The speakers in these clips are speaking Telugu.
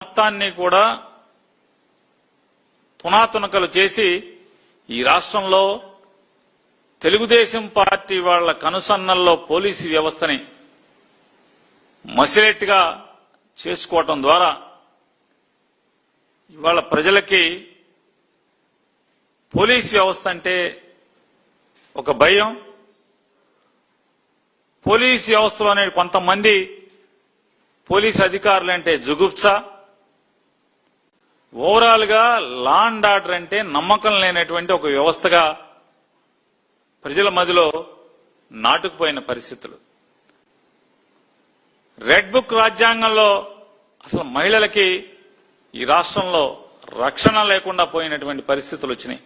మొత్తాన్ని కూడా తునాతునకలు చేసి ఈ రాష్ట్రంలో తెలుగుదేశం పార్టీ వాళ్ల కనుసన్నల్లో పోలీసు వ్యవస్థని మసిరెట్టుగా చేసుకోవటం ద్వారా ఇవాళ ప్రజలకి పోలీసు వ్యవస్థ అంటే ఒక భయం. పోలీసు వ్యవస్థలోనే కొంతమంది పోలీసు అధికారులంటే జుగుప్స. ఓవరాల్ గా లా అండ్ ఆర్డర్ అంటే నమ్మకం లేనటువంటి ఒక వ్యవస్థగా ప్రజల మధ్యలో నాటుకుపోయిన పరిస్థితులు. రెడ్ బుక్ రాజ్యాంగంలో అసలు మహిళలకి ఈ రాష్ట్రంలో రక్షణ లేకుండా పోయినటువంటి పరిస్థితులు వచ్చినాయి.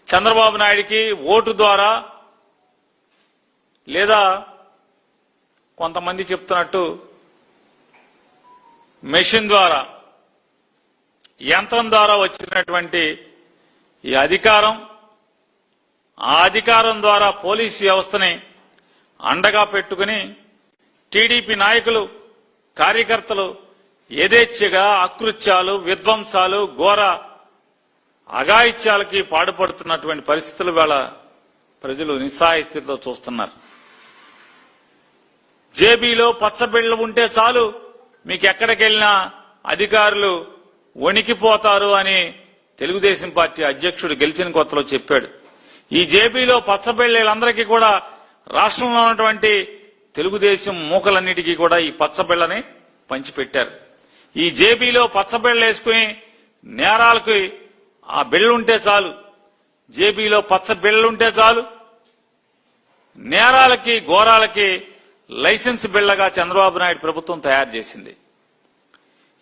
చంద్రబాబు నాయుడికి ఓటు ద్వారా లేదా కొంతమంది చెప్తున్నట్టు మెషిన్ ద్వారా, యంత్రం ద్వారా వచ్చినటువంటి ఈ అధికారం, ఆ అధికారం ద్వారా పోలీసు వ్యవస్థని అండగా పెట్టుకుని టీడీపీ నాయకులు, కార్యకర్తలు యథేచ్ఛగా అకృత్యాలు, విధ్వంసాలు, ఘోర అఘాయిత్యాలకి పాడుపడుతున్నటువంటి పరిస్థితులు వేళ ప్రజలు నిస్సహాయ స్థితిలో చూస్తున్నారు. జేబీలో పచ్చబిళ్ళ ఉంటే చాలు మీకు ఎక్కడికెళ్లినా అధికారులు వణికిపోతారు అని తెలుగుదేశం పార్టీ అధ్యక్షుడు గెలిచిన కొత్తలో చెప్పాడు. ఈ జేబీలో పచ్చబిళ్ళలందరికీ కూడా రాష్ట్రంలో ఉన్నటువంటి తెలుగుదేశం మూకలన్నిటికీ కూడా ఈ పచ్చబిళ్ళని పంచిపెట్టారు. ఈ జేబీలో పచ్చబిళ్ళేసుకుని నేరాలకు ఆ బిళ్ళుంటే చాలు, జేబీలో పచ్చ బిళ్ళుంటే చాలు, నేరాలకి ఘోరాలకి లైసెన్స్ బిళ్లగా చంద్రబాబు నాయుడు ప్రభుత్వం తయారు చేసింది.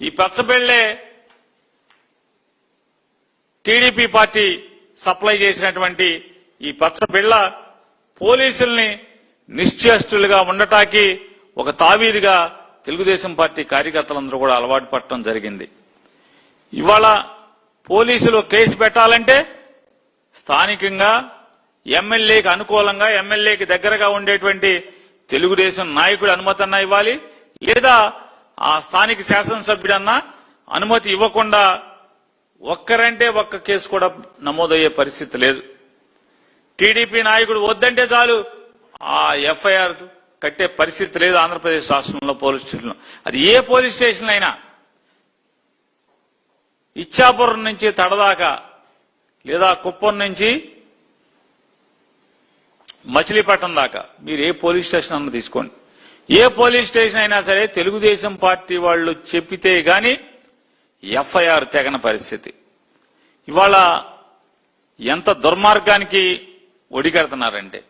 ఈ పచ్చబిళ్లే టీడీపీ పార్టీ సప్లై చేసినటువంటి ఈ పచ్చబిళ్ల పోలీసుల్ని నిశ్చేష్టులుగా ఉండటానికి ఒక తావీదుగా తెలుగుదేశం పార్టీ కార్యకర్తలందరూ కూడా అలవాటు పడటం జరిగింది. ఇవాళ పోలీసులు కేసు పెట్టాలంటే స్థానికంగా ఎమ్మెల్యేకి అనుకూలంగా, ఎమ్మెల్యేకి దగ్గరగా ఉండేటువంటి తెలుగుదేశం నాయకుడు అనుమతి అన్నా ఇవ్వాలి, లేదా ఆ స్థానిక శాసనసభ్యుడన్నా అనుమతి ఇవ్వకుండా ఒక్కరంటే ఒక్క కేసు కూడా నమోదయ్యే పరిస్థితి లేదు. టీడీపీ నాయకుడు వద్దంటే చాలు ఆ ఎఫ్ఐఆర్ కట్టే పరిస్థితి లేదు ఆంధ్రప్రదేశ్ రాష్ట్రంలో పోలీస్ స్టేషన్లో. అది ఏ పోలీస్ స్టేషన్ అయినా, ఇచ్చాపురం నుంచి తడదాకా లేదా కుప్పం నుంచి మచిలీపట్నం దాకా మీరు ఏ పోలీస్ స్టేషన్ అన్న తీసుకోండి, ఏ పోలీస్ స్టేషన్ అయినా సరే తెలుగుదేశం పార్టీ వాళ్ళు చెప్పితే గాని ఎఫ్ఐఆర్ తెగన పరిస్థితి. ఇవాళ ఎంత దుర్మార్గానికి ఒడిగడుతున్నారంటే,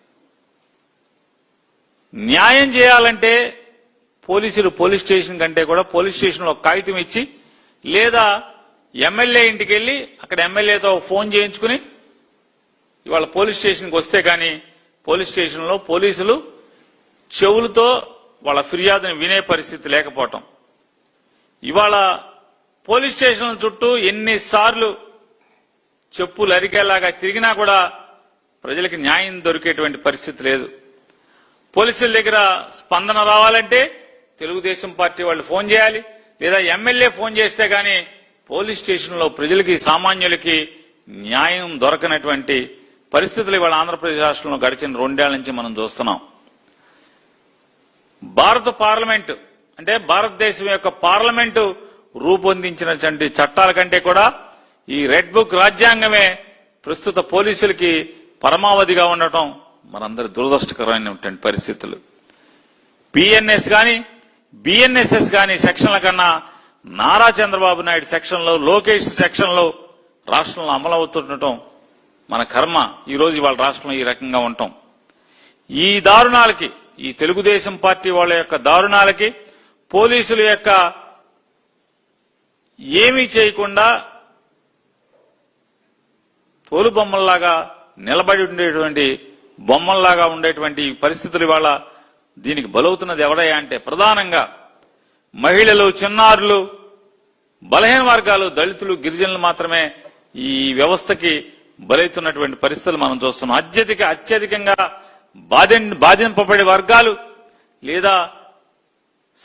న్యాయం చేయాలంటే పోలీసులు పోలీస్ స్టేషన్ కంటే కూడా పోలీస్ స్టేషన్లో కాగితం ఇచ్చి, లేదా ఎమ్మెల్యే ఇంటికి వెళ్లి అక్కడ ఎమ్మెల్యేతో ఫోన్ చేయించుకుని ఇవాళ పోలీస్ స్టేషన్కి వస్తే కానీ పోలీస్ స్టేషన్లో పోలీసులు చెవులతో వాళ్ళ ఫిర్యాదుని వినే పరిస్థితి లేకపోవటం. ఇవాళ పోలీస్ స్టేషన్ల చుట్టూ ఎన్నిసార్లు చెప్పులు అరికేలాగా తిరిగినా కూడా ప్రజలకు న్యాయం దొరికేటువంటి పరిస్థితి లేదు. పోలీసుల దగ్గర స్పందన రావాలంటే తెలుగుదేశం పార్టీ వాళ్ళు ఫోన్ చేయాలి, లేదా ఎమ్మెల్యే ఫోన్ చేస్తే గాని పోలీస్ స్టేషన్లో ప్రజలకి, సామాన్యులకి న్యాయం దొరకనటువంటి పరిస్థితులు ఇవాళ ఆంధ్రప్రదేశ్ రాష్ట్రంలో గడిచిన 2 ఏళ్ల నుంచి మనం చూస్తున్నాం. భారత పార్లమెంటు అంటే భారతదేశం యొక్క పార్లమెంటు రూపొందించినటువంటి చట్టాల కంటే కూడా ఈ రెడ్ బుక్ రాజ్యాంగమే ప్రస్తుత పోలీసులకి పరమావధిగా ఉండటం మనందరి దురదృష్టకరమైనటువంటి పరిస్థితులు. బిఎన్ఎస్ గాని, బిఎన్ఎస్ఎస్ గాని సెక్షన్ల కన్నా నారా చంద్రబాబు నాయుడు సెక్షన్లో, లోకేష్ సెక్షన్లో రాష్ట్రంలో అమలవుతుండటం మన కర్మ. ఈ రోజు ఇవాళ రాష్ట్రంలో ఈ రకంగా ఉంటాం. ఈ దారుణాలకి, ఈ తెలుగుదేశం పార్టీ వాళ్ళ యొక్క దారుణాలకి, పోలీసుల యొక్క ఏమీ చేయకుండా తోలుబొమ్మల్లాగా నిలబడి ఉండేటువంటి బొమ్మల్లాగా ఉండేటువంటి పరిస్థితులు ఇవాళ దీనికి బలవుతున్నది ఎవరయ్యా అంటే ప్రధానంగా మహిళలు, చిన్నారులు, బలహీన వర్గాలు, దళితులు, గిరిజనులు మాత్రమే ఈ వ్యవస్థకి బలవుతున్నటువంటి పరిస్థితులు మనం చూస్తున్నాం. అత్యధికంగా బాధింపబడే వర్గాలు లేదా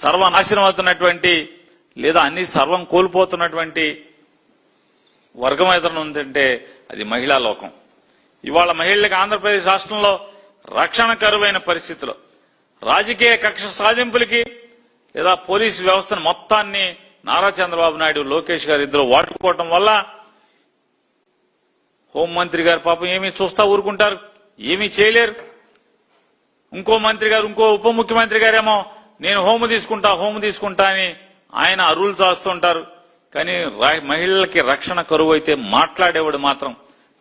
సర్వనాశనం అవుతున్నటువంటి లేదా అన్ని సర్వం కోల్పోతున్నటువంటి వర్గం ఏదైనా ఉందంటే అది మహిళా లోకం. ఇవాళ మహిళలకు ఆంధ్రప్రదేశ్ రాష్ట్రంలో రక్షణ కరువైన పరిస్థితిలో రాజకీయ కక్ష సాధింపులకి లేదా పోలీసు వ్యవస్థను మొత్తాన్ని నారా చంద్రబాబు నాయుడు లోకేష్ గారు ఇద్దరు వాడుకోవటం వల్ల హోంమంత్రి గారు పాపం ఏమీ చూస్తా ఊరుకుంటారు, ఏమీ చేయలేరు. ఇంకో మంత్రి గారు ఇంకో ఉప ముఖ్యమంత్రి గారేమో నేను హోము తీసుకుంటా అని ఆయన అరువులు చాస్తుంటారు. కానీ మహిళలకి రక్షణ కరువు అయితే మాట్లాడేవాడు మాత్రం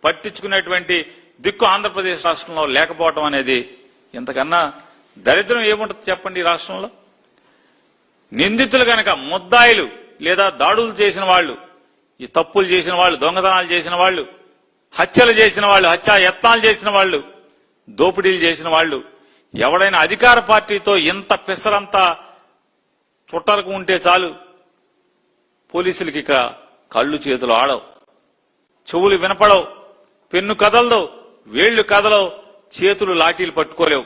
పట్టించుకునేటువంటి దిక్కు ఆంధ్రప్రదేశ్ రాష్ట్రంలో లేకపోవడం అనేది ఇంతకన్నా దరిద్రం ఏముంటుంది చెప్పండి. ఈ రాష్ట్రంలో నిందితులు గనక ముద్దాయిలు లేదా దాడులు చేసిన వాళ్ళు, ఈ తప్పులు చేసిన వాళ్ళు, దొంగతనాలు చేసిన వాళ్ళు, హత్యలు చేసిన వాళ్ళు, హత్యా యత్నాలు చేసిన వాళ్ళు, దోపిడీలు చేసిన వాళ్ళు ఎవడైనా అధికార పార్టీతో ఇంత పిసరంతా చుట్టలకు ఉంటే చాలు పోలీసులకి ఇక కళ్ళు చేతులు ఆడవు, చెవులు వినపడవు, పెన్ను కదలదు, వేళ్లు కదలవు, చేతులు లాఠీలు పట్టుకోలేవు.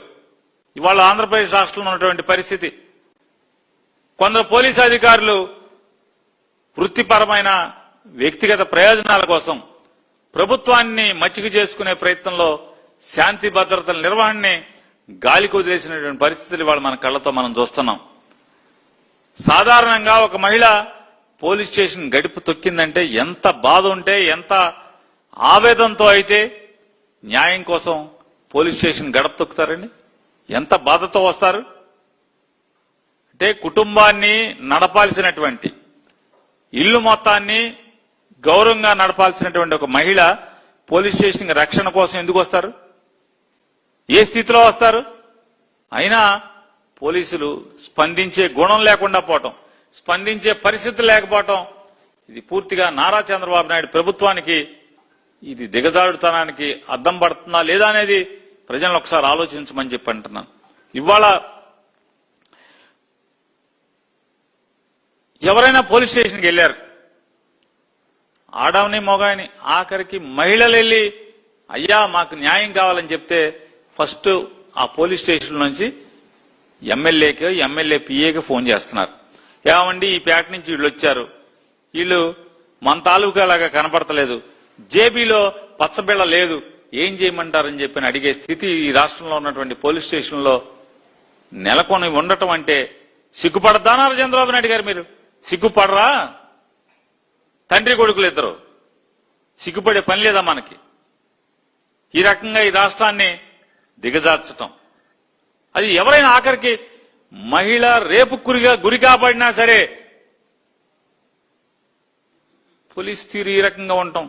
ఇవాళ ఆంధ్రప్రదేశ్ రాష్ట్రంలో ఉన్నటువంటి పరిస్థితి. కొందరు పోలీసు అధికారులు వృత్తిపరమైన వ్యక్తిగత ప్రయోజనాల కోసం ప్రభుత్వాన్ని మచ్చిక చేసుకునే ప్రయత్నంలో శాంతి భద్రతల నిర్వహణని గాలికి వదిలేసినటువంటి పరిస్థితులు ఇవాళ మన కళ్లతో మనం చూస్తున్నాం. సాధారణంగా ఒక మహిళ పోలీస్ స్టేషన్ గడిపి తొక్కిందంటే ఎంత బాధ ఉంటే, ఎంత ఆవేదనతో అయితే న్యాయం కోసం పోలీస్ స్టేషన్ గడప తొక్కుతారండి, ఎంత బాధతో వస్తారు. అంటే కుటుంబాన్ని నడపాల్సినటువంటి, ఇల్లు మొత్తాన్ని గౌరవంగా నడపాల్సినటువంటి ఒక మహిళ పోలీస్ స్టేషన్ రక్షణ కోసం ఎందుకు వస్తారు, ఏ స్థితిలో వస్తారు? అయినా పోలీసులు స్పందించే గుణం లేకుండా పోవటం, స్పందించే పరిస్థితి లేకపోవటం, ఇది పూర్తిగా నారా చంద్రబాబు నాయుడు ప్రభుత్వానికి ఇది దిగజారుతనానికి అద్దం పడుతుందా లేదా అనేది ప్రజలను ఒకసారి ఆలోచించమని చెప్పి అంటున్నాను. ఇవాళ ఎవరైనా పోలీస్ స్టేషన్కి వెళ్ళారు, ఆడవని మొగాయని, ఆఖరికి మహిళలు వెళ్ళి అయ్యా మాకు న్యాయం కావాలని చెప్తే ఫస్ట్ ఆ పోలీస్ స్టేషన్ నుంచి ఎమ్మెల్యేకి, ఎమ్మెల్యే పిఏకి ఫోన్ చేస్తున్నారు. ఏమండి ఈ పేట నుంచి వీళ్ళు వచ్చారు, వీళ్ళు మన తాలూకా లాగా కనపడతలేదు, జేబీలో పచ్చబిళ్ళ లేదు, ఏం చేయమంటారని చెప్పి అడిగే స్థితి ఈ రాష్ట్రంలో ఉన్నటువంటి పోలీస్ స్టేషన్లో నెలకొని ఉండటం అంటే సిగ్గుపడదా నారా చంద్రబాబు నాయుడు గారు? మీరు సిగ్గుపడరా? తండ్రి కొడుకులు ఇద్దరు సిగ్గుపడే పని లేదా మనకి? ఈ రకంగా ఈ రాష్ట్రాన్ని దిగజార్చటం, అది ఎవరైనా ఆఖరికి మహిళ రేపు గురి కాబడినా సరే పోలీస్ తీరు ఈ రకంగా ఉండటం,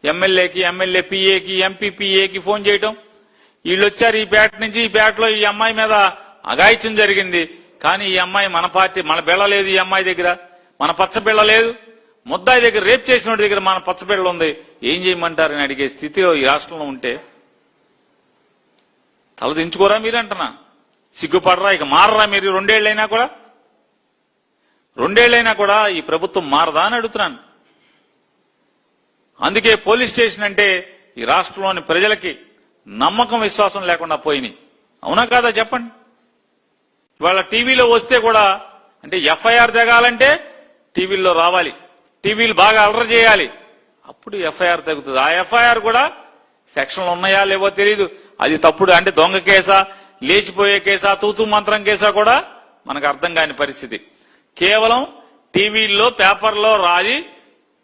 ఎమ్మెల్యేకి, ఎమ్మెల్యే పిఏకి, ఎంపీ పిఏకి ఫోన్ చేయటం, వీళ్ళు వచ్చారు ఈ పేట నుంచి, ఈ పేటలో ఈ అమ్మాయి మీద అఘాయిత్యం జరిగింది, కానీ ఈ అమ్మాయి మన పార్టీ, మన బిళ్ళ లేదు, ఈ అమ్మాయి దగ్గర మన పచ్చ బిళ్ళ లేదు, ముద్దాయి దగ్గర రేప్ చేసిన దగ్గర మన పచ్చ బిళ్ళ ఉంది, ఏం చేయమంటారని అడిగే స్థితిలో ఈ రాష్ట్రంలో ఉంటే తలదించుకోరా మీరంటున్నా? సిగ్గుపడరా? ఇక మారరా మీరు? రెండేళ్లైనా కూడా ఈ ప్రభుత్వం మారదా అని అడుగుతున్నాను. అందుకే పోలీస్ స్టేషన్ అంటే ఈ రాష్ట్రంలోని ప్రజలకి నమ్మకం, విశ్వాసం లేకుండా పోయినాయి. అవునా కాదా చెప్పండి? ఇవాళ టీవీలో వస్తే కూడా అంటే ఎఫ్ఐఆర్ దిగాలంటే టీవీల్లో రావాలి, టీవీలు బాగా అలర చేయాలి, అప్పుడు ఎఫ్ఐఆర్ తగ్గుతుంది. ఆ ఎఫ్ఐఆర్ కూడా సెక్షన్లు ఉన్నాయా లేవో తెలియదు, అది తప్పుడు అంటే దొంగ కేసా, లేచిపోయే కేసా, తూతూ మంత్రం కేసా కూడా మనకు అర్థం కాని పరిస్థితి. కేవలం టీవీల్లో, పేపర్లో రాయి,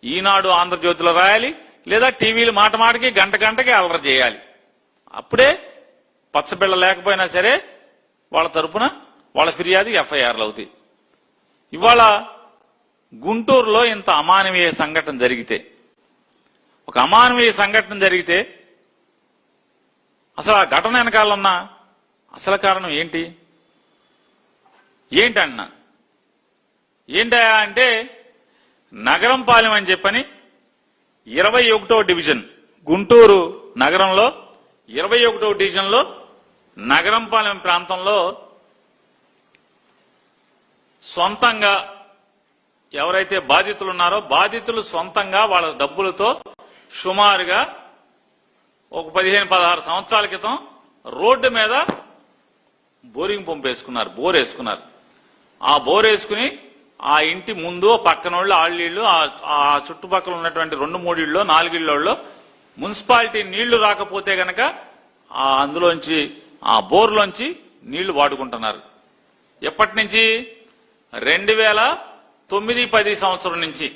ఈనాడు, ఆంధ్రజ్యోతిలో రాయాలి, లేదా టీవీలు మాట మాటకి గంటకి అలర చేయాలి. అప్పుడే పచ్చబిళ్ళ లేకపోయినా సరే వాళ్ళ తరపున వాళ్ళ ఫిర్యాదు ఎఫ్ఐఆర్లు అవుతాయి. ఇవాళ గుంటూరులో ఇంత అమానవీయ సంఘటన జరిగితే, ఒక అమానవీయ సంఘటన జరిగితే అసలు ఆ ఘటన వెనకాలన్న అసలు కారణం ఏంటన్నా ఏంటా అంటే నగరంపాలెం అని చెప్పని 21వ డివిజన్, గుంటూరు నగరంలో 21వ డివిజన్లో నగరంపాలెం ప్రాంతంలో సొంతంగా ఎవరైతే బాధితులు ఉన్నారో బాధితులు సొంతంగా వాళ్ళ డబ్బులతో సుమారుగా ఒక 15-16 సంవత్సరాల క్రితం రోడ్డు మీద బోరింగ్ పంప్ వేసుకున్నారు, బోర్ వేసుకున్నారు. ఆ బోర్ వేసుకుని ఆ ఇంటి ముందు పక్కనోళ్ళు ఆళ్ళీళ్ళు ఆ చుట్టుపక్కల ఉన్నటువంటి 2-3 ఇళ్ళు 4 ఇళ్లలో మున్సిపాలిటీ నీళ్లు రాకపోతే గనక అందులోంచి ఆ బోర్లోంచి నీళ్లు వాడుకుంటున్నారు. ఎప్పటి నుంచి? 2009-10 సంవత్సరం నుంచి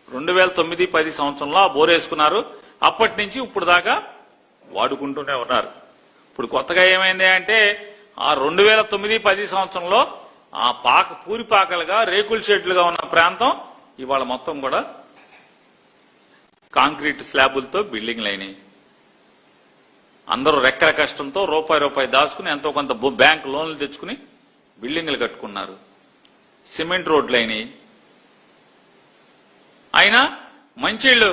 2009-10 సంవత్సరంలో ఆ బోర్ వేసుకున్నారు. అప్పటి నుంచి ఇప్పుడు దాకా వాడుకుంటూనే ఉన్నారు. ఇప్పుడు కొత్తగా ఏమైంది అంటే ఆ 2009-10 సంవత్సరంలో ఆ పూరిపాకలుగా రేకుల షెడ్లుగా ఉన్న ప్రాంతం ఇవాళ మొత్తం కూడా కాంక్రీట్ స్లాబులతో బిల్డింగ్లు అయినాయి. అందరూ రెక్కల కష్టంతో రూపాయి దాచుకుని ఎంతో కొంత బ్యాంక్ లోన్లు తెచ్చుకుని బిల్డింగ్లు కట్టుకున్నారు. సిమెంట్ రోడ్లు అయినాయి. అయినా మంచినీళ్లు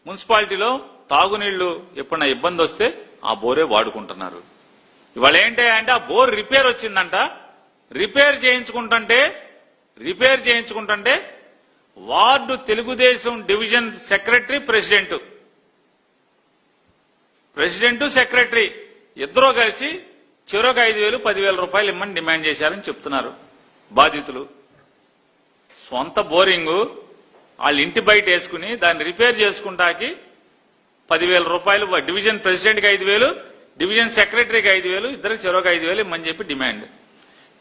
మున్సిపాలిటీలో తాగునీళ్లు ఎప్పుడైనా ఇబ్బంది వస్తే ఆ బోరే వాడుకుంటున్నారు. ఇవాళ ఏంటి అంటే ఆ బోర్ రిపేర్ వచ్చిందంట. రిపేర్ చేయించుకుంటుంటే ward Telugu Desam division secretary president secretary ఇద్దరూ కలిసి చెరొక 5,000 10,000 రూపాయలు ఇమ్మని డిమాండ్ చేశారని చెప్తున్నారు బాధితులు. సొంత బోరింగు వాళ్ళ ఇంటి బయట వేసుకుని దాన్ని రిపేర్ చేసుకుంటాకి 10,000 రూపాయలు, డివిజన్ ప్రెసిడెంట్కి 5,000, డివిజన్ సెక్రటరీకి 5,000, ఇద్దరికి చెరొక 5,000 ఇమ్మని చెప్పి డిమాండ్.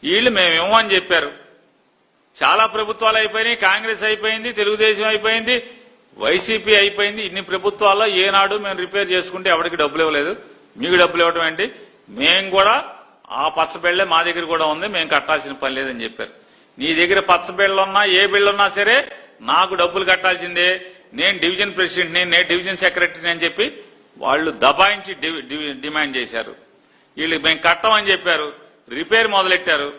వీళ్ళు మేము ఇవ్వమని చెప్పారు. చాలా ప్రభుత్వాలు అయిపోయినాయి. కాంగ్రెస్ అయిపోయింది, తెలుగుదేశం అయిపోయింది, వైసీపీ అయిపోయింది. ఇన్ని ప్రభుత్వాల్లో ఏనాడు మేము రిపేర్ చేసుకుంటే ఎవరికి డబ్బులు ఇవ్వలేదు. మీకు డబ్బులు ఇవ్వడం ఏంటి? మేము కూడా ఆ పచ్చ బిళ్ళే మా దగ్గర కూడా ఉంది, మేము కట్టాల్సిన పని లేదని చెప్పారు. నీ దగ్గర పచ్చ బిళ్ళున్నా ఏ బిళ్ళున్నా సరే నాకు డబ్బులు కట్టాల్సిందే, నేను డివిజన్ ప్రెసిడెంట్ని, నేను డివిజన్ సెక్రటరీని అని చెప్పి వాళ్ళు దబాయించి డిమాండ్ చేశారు. వీళ్ళు మేము కట్టమని చెప్పారు. రిపేర్ మొదలెట్టారు.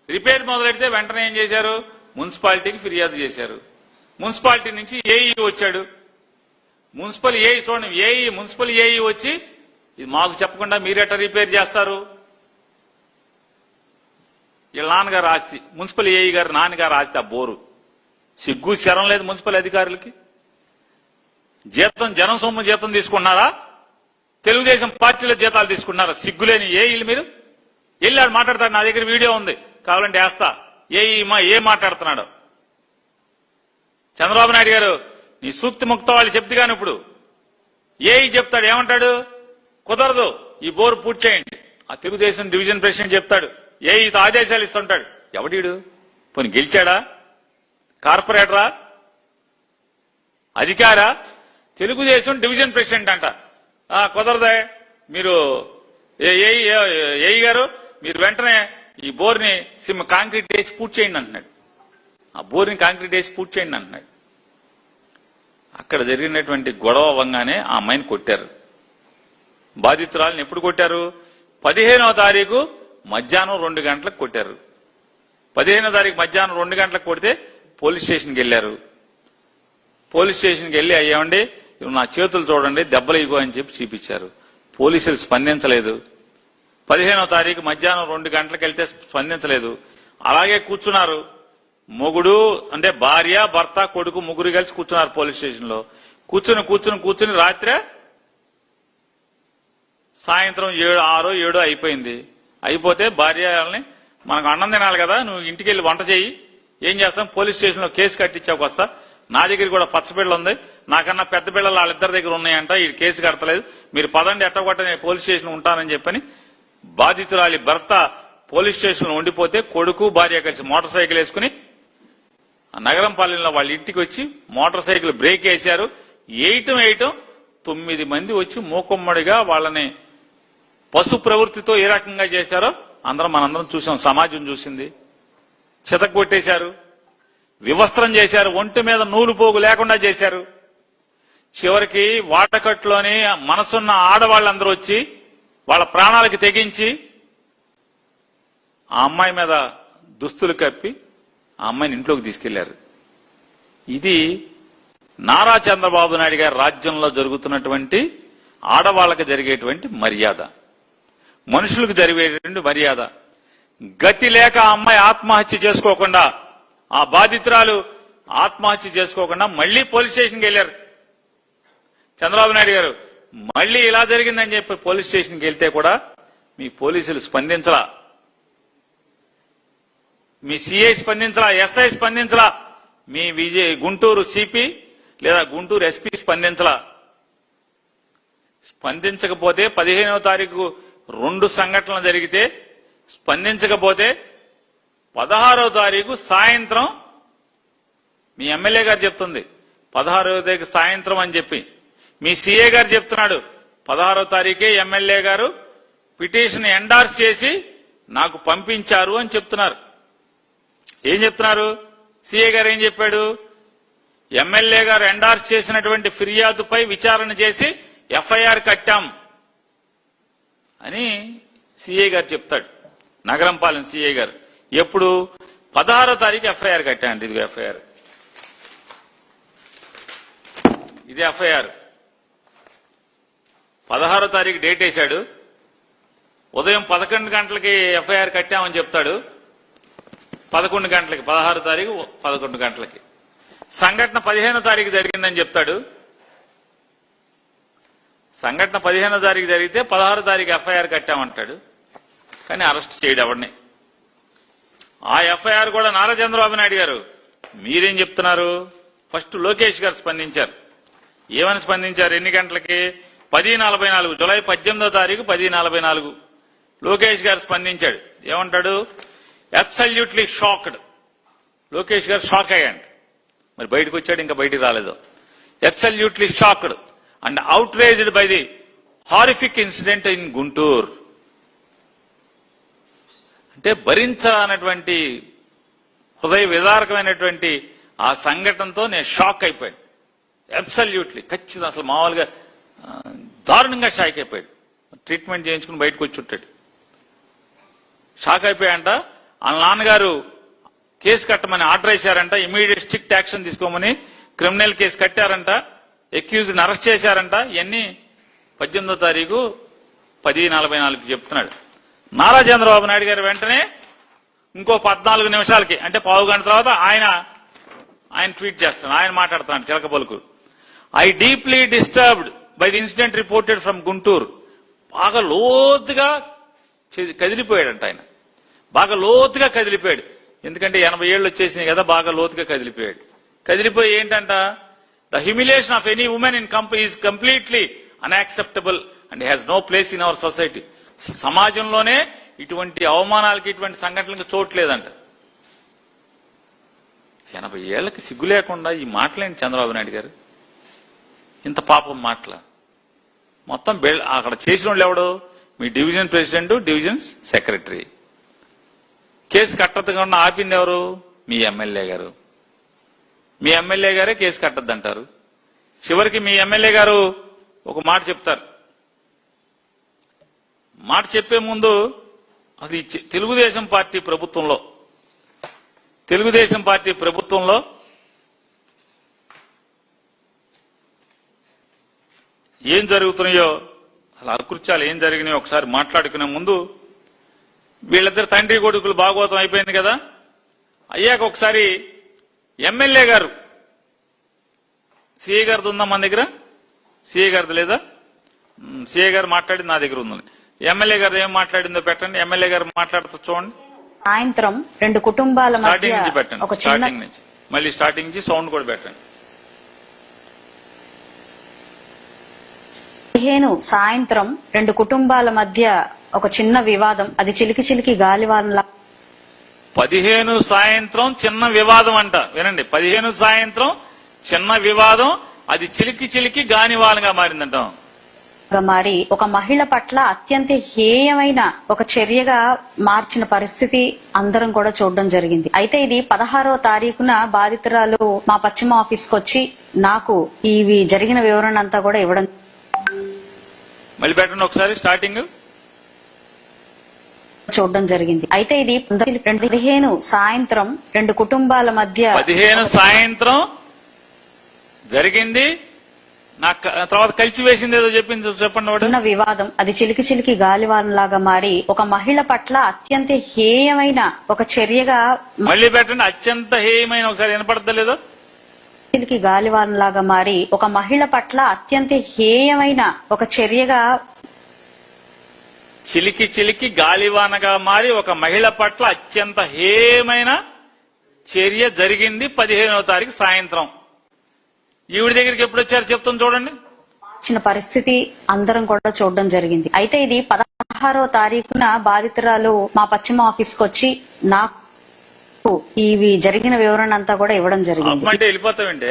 రిపేర్ మొదలెడితే వెంటనే ఏం చేశారు? మున్సిపాలిటీకి ఫిర్యాదు చేశారు. మున్సిపాలిటీ నుంచి ఏఈ వచ్చాడు. మున్సిపల్ ఏఈ వచ్చి ఇది మాకు చెప్పకుండా మీరెట్ట రిపేర్ చేస్తారు? వీళ్ళ నాన్నగారు ఆస్తి, మున్సిపల్ ఏఈ గారు నాన్నగారు ఆస్తి ఆ బోరు. సిగ్గు శరం లేదు మున్సిపల్ అధికారులకి. జనం సొమ్ము జీతం తీసుకున్నారా? తెలుగుదేశం పార్టీలో జీతాలు తీసుకున్నారా? సిగ్గులేని ఏఈలు మీరు. వెళ్ళాడు మాట్లాడతాడు, నా దగ్గర వీడియో ఉంది, కావాలంటే వేస్తా. ఏం మాట్లాడుతున్నాడు చంద్రబాబు నాయుడు గారు? నీ సూక్తి ముక్త వాళ్ళు చెప్తుగాను. ఇప్పుడు ఏఈ చెప్తాడు, ఏమంటాడు? కుదరదు, ఈ బోరు పూర్తి చేయండి. ఆ తెలుగుదేశం డివిజన్ ప్రెసిడెంట్ చెప్తాడు, ఏఈతో ఆదేశాలు ఇస్తుంటాడు. ఎవడీడు? పోనీ గెలిచాడా? కార్పొరేటరా? అధికారా? తెలుగుదేశం డివిజన్ ప్రెసిడెంట్ అంట. కుదరదే, మీరు ఏఈ గారు మీరు వెంటనే ఈ బోర్ని కాంక్రీట్ వేసి పూర్తి చేయండి అంటున్నాడు. ఆ బోర్ని కాంక్రీట్ వేసి పూర్తి చేయండి అంటున్నాడు. అక్కడ జరిగినటువంటి గొడవ అవ్వగానే ఆ అమ్మాయిని కొట్టారు. బాధితురాలను ఎప్పుడు కొట్టారు? 15వ తారీఖు మధ్యాహ్నం 2 గంటలకు కొట్టారు. 15వ తారీఖు మధ్యాహ్నం 2 గంటలకు కొడితే పోలీస్ స్టేషన్కి వెళ్లారు. పోలీస్ స్టేషన్కి వెళ్లి అయ్యామండి నా చేతులు చూడండి దెబ్బలు ఇగో అని చెప్పి చూపించారు. పోలీసులు స్పందించలేదు. 15వ తారీఖు మధ్యాహ్నం 2 గంటలకు వెళ్తే స్పందించలేదు. అలాగే కూర్చున్నారు. మొగుడు అంటే భార్య, భర్త, కొడుకు ముగ్గురు కలిసి కూర్చున్నారు పోలీస్ స్టేషన్ లో. కూర్చుని రాత్రి సాయంత్రం 6-7 అయిపోయింది. అయిపోతే భార్య మనకు అన్నం తినాలి కదా, నువ్వు ఇంటికి వెళ్ళి వంట చేయి, ఏం చేస్తాం, పోలీస్ స్టేషన్ లో కేసు కట్టించావు వస్తా, నా దగ్గర కూడా పచ్చబిళ్ళ ఉంది, నాకన్నా పెద్ద బిళ్ళలు వాళ్ళిద్దరి దగ్గర ఉన్నాయంట, ఈ కేసు కడతలేదు, మీరు పదండి ఎట్టగొట్ట నేను పోలీస్ స్టేషన్ ఉంటానని చెప్పని బాధితురాలి భర్త పోలీస్ స్టేషన్ లో ఉండిపోతే కొడుకు భార్య కలిసి మోటార్ సైకిల్ వేసుకుని నగరంపాలెంలో వాళ్ళ ఇంటికి వచ్చి మోటార్ సైకిల్ బ్రేక్ వేశారు. వేయటం 9 మంది వచ్చి మూకుమ్మడిగా వాళ్ళని పశు ప్రవృత్తితో ఏ రకంగా చేశారో మనందరం చూసాం, సమాజం చూసింది. చితకొట్టేశారు, వివస్త్రం చేశారు, ఒంటి మీద నూలు పోగు లేకుండా చేశారు. చివరికి వాటకట్లోని మనసున్న ఆడవాళ్ళందరూ వచ్చి వాళ్ళ ప్రాణాలకి తెగించి ఆ అమ్మాయి మీద దుస్తులు కప్పి ఆ అమ్మాయిని ఇంట్లోకి తీసుకెళ్లారు. ఇది నారా చంద్రబాబు నాయుడు గారి రాజ్యంలో జరుగుతున్నటువంటి ఆడవాళ్లకు జరిగేటువంటి మర్యాద, మనుషులకు జరిగేటువంటి మర్యాద. గతి లేక ఆ అమ్మాయి ఆత్మహత్య చేసుకోకుండా, ఆ బాధితురాలు ఆత్మహత్య చేసుకోకుండా మళ్లీ పోలీస్ స్టేషన్కి వెళ్లారు చంద్రబాబు నాయుడు గారు. మళ్లీ ఇలా జరిగిందని చెప్పి పోలీస్ స్టేషన్కి వెళ్తే కూడా మీ పోలీసులు స్పందించలా. మీ సిఐ స్పందించలా, ఎస్ఐ స్పందించలా, మీ గుంటూరు సిపి లేదా గుంటూరు ఎస్పీ స్పందించలా. స్పందించకపోతే 15వ తారీఖు 2 సంఘటనలు జరిగితే స్పందించకపోతే 16వ తారీఖు సాయంత్రం మీ ఎమ్మెల్యే గారు చెప్తుంది 16వ తారీఖు సాయంత్రం అని చెప్పి, మీ సిఏ గారు చెప్తున్నాడు 16వ తారీఖే ఎమ్మెల్యే గారు పిటిషన్ ఎండార్స్ చేసి నాకు పంపించారు అని చెప్తున్నారు. ఏం చెప్తున్నారు? సిఏ గారు ఏం చెప్పాడు? ఎమ్మెల్యే గారు ఎండార్స్ చేసినటువంటి ఫిర్యాదుపై విచారణ చేసి ఎఫ్ఐఆర్ కట్టాం అని సిఏ గారు చెప్తాడు. నగరంపాలెం సిఏ గారు ఎప్పుడు? 16వ తారీఖు ఎఫ్ఐఆర్ కట్టాండి. ఇది ఎఫ్ఐఆర్, ఇది ఎఫ్ఐఆర్. 16వ తారీఖు డేట్ వేశాడు. ఉదయం 11 గంటలకి ఎఫ్ఐఆర్ కట్టామని చెప్తాడు. 11 గంటలకి, 16వ తారీఖు 11 గంటలకి. సంఘటన 15వ తారీఖు జరిగిందని చెప్తాడు. సంఘటన 15వ తారీఖు జరిగితే 16వ తారీఖు ఎఫ్ఐఆర్ కట్టామంటాడు. కానీ అరెస్ట్ చేయడు ఎవరిని. ఆ ఎఫ్ఐఆర్ కూడా నారా చంద్రబాబు నాయుడు గారు మీరేం చెప్తున్నారు? ఫస్ట్ లోకేష్ గారు స్పందించారు. ఏమని స్పందించారు? ఎన్ని గంటలకి? 10:44, జూలై 18వ తారీఖు 10:44 లోకేష్ గారు స్పందించాడు. ఏమంటాడు? Absolutely shocked. లోకేష్ గారు షాక్ అయ్యాడు. మరి బయటకు వచ్చాడు, ఇంకా బయటికి రాలేదు. Absolutely shocked and outraged by the horrific incident in Guntur. అంటే భరించాలన్నటువంటి హృదయ విదారకమైనటువంటి ఆ సంఘటనతో నేను షాక్ అయిపోయాడు. అబ్సల్యూట్లీ, ఖచ్చితంగా, అసలు మామూలుగా దారుణంగా షాక్ అయిపోయాడు. ట్రీట్మెంట్ చేయించుకుని బయటకు వచ్చి ఉంటాడు. షాక్ అయిపోయాడంట. వాళ్ళ నాన్నగారు కేసు కట్టమని ఆర్డర్ వేశారంట. ఇమీడియట్ స్ట్రిక్ట్ యాక్షన్ తీసుకోమని క్రిమినల్ కేసు కట్టారంట. అక్యూజ్ని అరెస్ట్ చేశారంట. ఇవన్నీ 18వ తారీఖు 10:44 చెప్తున్నాడు. నారా చంద్రబాబు నాయుడు గారు వెంటనే ఇంకో 14 నిమిషాలకి, అంటే పావు గంట తర్వాత ఆయన ట్వీట్ చేస్తున్నాడు. ఆయన మాట్లాడుతున్నాడు చిలక పలుకు. I deeply disturbed by the incident reported from Guntur. బాగా లోతుగా కదిలిపోయాడంట ఆయన. బాగా లోతుగా కదిలిపోయాడు. ఎందుకంటే 80 ఏళ్ళు వచ్చేసినాయి కదా, బాగా లోతుగా కదిలిపోయాడు. కదిలిపోయి ఏంటంట? The humiliation of any women in is completely unacceptable and has no place in our society. సమాజంలోనే ఇటువంటి అవమానాలకి, ఇటువంటి సంఘటనలకు చోట్లేదంట. 80 ఏళ్లకి సిగ్గు లేకుండా ఈ మాటలేంటి చంద్రబాబు నాయుడు గారు? ఇంత పాపం మాటల. మొత్తం అక్కడ చేసిన వాళ్ళు ఎవడు? మీ division president, division secretary. Case కట్టకుండా ఆపింది ఎవరు? మీ ఎమ్మెల్యే గారు. మీ ఎమ్మెల్యే గారే కేసు కట్టద్దంటారు. చివరికి మీ ఎమ్మెల్యే గారు ఒక మాట చెప్తారు. మాట చెప్పే ముందు అది తెలుగుదేశం పార్టీ ప్రభుత్వంలో ఏం జరుగుతున్నాయో, అలా అకృత్యాలు ఏం జరిగినాయో ఒకసారి మాట్లాడుకునే ముందు, వీళ్ళిద్దరు తండ్రి కొడుకులు భాగవతం అయిపోయింది కదా, అయ్యాక ఒకసారి ఎమ్మెల్యే గారు, సిఏ గారిది ఉందా మన దగ్గర? సిఏ గారిది లేదా? సిఏ గారు మాట్లాడింది నా దగ్గర ఉందని. ఎమ్మెల్యే గారు ఏం మాట్లాడిందో పెట్టండి. ఎమ్మెల్యే గారు మాట్లాడుతూ చూడండి. సాయంత్రం 2 కుటుంబాల మధ్య స్టార్టింగ్ నుంచి పెట్టండి. స్టార్టింగ్ నుంచి మళ్ళీ స్టార్టింగ్ నుంచి సౌండ్ కూడా పెట్టండి. 15 సాయంత్రం 2 కుటుంబాల మధ్య ఒక చిన్న వివాదం, అది చిలికి చిలికి గాలివానలా. 15 సాయంత్రం చిన్న వివాదం అంట. వినండి, 15 సాయంత్రం చిన్న వివాదం, అది చిలికి చిలికి గానివానగా మారిందంట. మారి ఒక మహిళ పట్ల అత్యంత హేయమైన ఒక చర్యగా మార్చిన పరిస్థితి అందరం కూడా చూడడం జరిగింది. అయితే ఇది 16వ తారీఖున బాధితురాలు మా పశ్చిమ ఆఫీస్కి వచ్చి నాకు ఇవి జరిగిన వివరణ అంతా కూడా ఇవ్వడం. మళ్ళీ పెట్టండి ఒకసారి స్టార్టింగ్. చూడడం జరిగింది. అయితే ఇది 15 సాయంత్రం 2 కుటుంబాల మధ్య 15 సాయంత్రం జరిగింది. నాకు తర్వాత కలిసి వేసింది ఏదో చెప్పండి. చిన్న వివాదం, అది చిలికి చిలికి గాలివానలాగా మారి ఒక మహిళ పట్ల అత్యంత హేయమైన ఒక చర్యగా. మళ్ళీ పెట్టండి, అత్యంత హేయమైన. ఒకసారి వినపడతలేదో? చిలికి గాలివానలాగా మారి ఒక మహిళ పట్ల అత్యంత హేయమైన ఒక చర్యగా చిలికి చిలికి గాలివానగా మారి ఒక మహిళ పట్ల అత్యంత హేయమైన చర్య జరిగింది 15వ తారీఖు సాయంత్రం. ఈవిడ దగ్గరికి ఎప్పుడు వచ్చారు చెప్తాను చూడండి. చిన్న పరిస్థితి అందరం కూడా చూడడం జరిగింది. అయితే ఇది 16వ తారీఖున బాధితురాలు మా పశ్చిమ ఆఫీస్కి వచ్చి నాకు ఇవి జరిగిన వివరణ అంతా కూడా ఇవ్వడం జరిగింది. అంటే వెళ్ళిపోతామంటే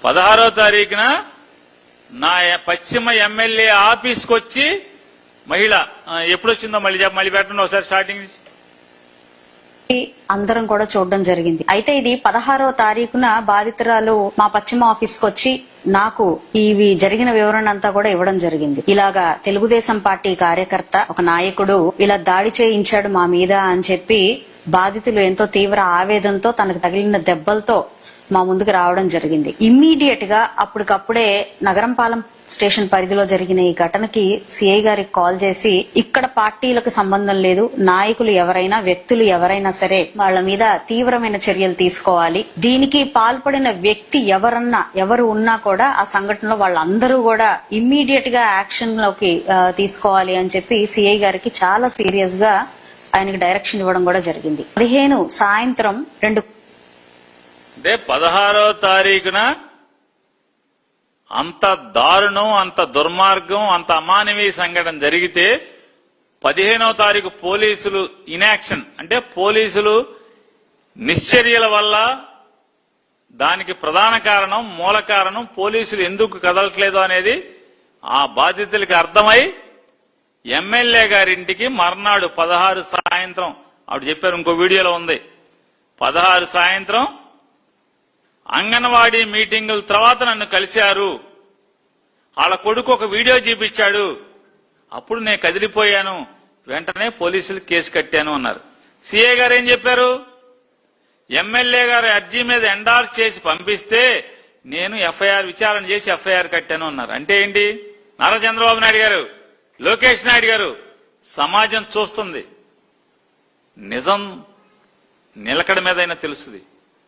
16వ తారీఖున నా పశ్చిమ ఎమ్మెల్యే ఆఫీస్కి వచ్చి మహిళ ఎప్పుడు వచ్చిందో మళ్ళీ పెట్టండి ఒకసారి స్టార్టింగ్ నుంచి. అందరం కూడా చూడడం జరిగింది. అయితే ఇది 16వ తారీఖున బాధితురాలు మా పశ్చిమ ఆఫీస్కి వచ్చి నాకు ఇవి జరిగిన వివరణ అంతా కూడా ఇవ్వడం జరిగింది. ఇలాగా తెలుగుదేశం పార్టీ కార్యకర్త ఒక నాయకుడు ఇలా దాడి చేయించాడు మా మీద అని చెప్పి బాధితులు ఎంతో తీవ్ర ఆవేదనతో తనకు తగిలిన దెబ్బలతో మా ముందుకు రావడం జరిగింది. ఇమ్మీడియట్ గా అప్పటికప్పుడే నగరంపాలెం స్టేషన్ పరిధిలో జరిగిన ఈ ఘటనకి సిఐ గారికి కాల్ చేసి ఇక్కడ పార్టీలకు సంబంధం లేదు, నాయకులు ఎవరైనా వ్యక్తులు ఎవరైనా సరే వాళ్ళ మీద తీవ్రమైన చర్యలు తీసుకోవాలి, దీనికి పాల్పడిన వ్యక్తి ఎవరు ఉన్నా కూడా ఆ సంఘటనలో వాళ్ళందరూ కూడా ఇమ్మీడియట్ గా యాక్షన్ లోకి తీసుకోవాలి అని చెప్పి సిఐ గారికి చాలా సీరియస్ గా ఆయనకి డైరెక్షన్ ఇవ్వడం కూడా జరిగింది. 15 సాయంత్రం 2 అంటే 16వ తారీఖున అంత దారుణం, అంత దుర్మార్గం, అంత అమానవీయ సంఘటన జరిగితే 15వ తారీఖు పోలీసులు ఇన్యాక్షన్ అంటే పోలీసులు నిశ్చర్యల వల్ల దానికి ప్రధాన కారణం, మూల కారణం పోలీసులు ఎందుకు కదలట్లేదు అనేది ఆ బాధితులకి అర్థమై ఎమ్మెల్యే గారింటికి మర్నాడు 16 సాయంత్రం ఆవిడ చెప్పారు, ఇంకో వీడియోలో ఉంది, 16 సాయంత్రం అంగన్వాడీ మీటింగుల తర్వాత నన్ను కలిశారు, వాళ్ళ కొడుకు ఒక వీడియో చూపించాడు, అప్పుడు నేను కదిలిపోయాను, వెంటనే పోలీసులు కేసు కట్టాను అన్నారు. సిఐ గారు ఏం చెప్పారు, ఎమ్మెల్యే గారు అర్జీ మీద ఎండార్స్ చేసి పంపిస్తే నేను విచారణ చేసి ఎఫ్ఐఆర్ కట్టాను అన్నారు. అంటే ఏంటి, నారా చంద్రబాబు నాయుడు గారు, లోకేష్ నాయుడు గారు, సమాజం చూస్తుంది, నిజం నిలకడ మీదైనా తెలుస్తుంది.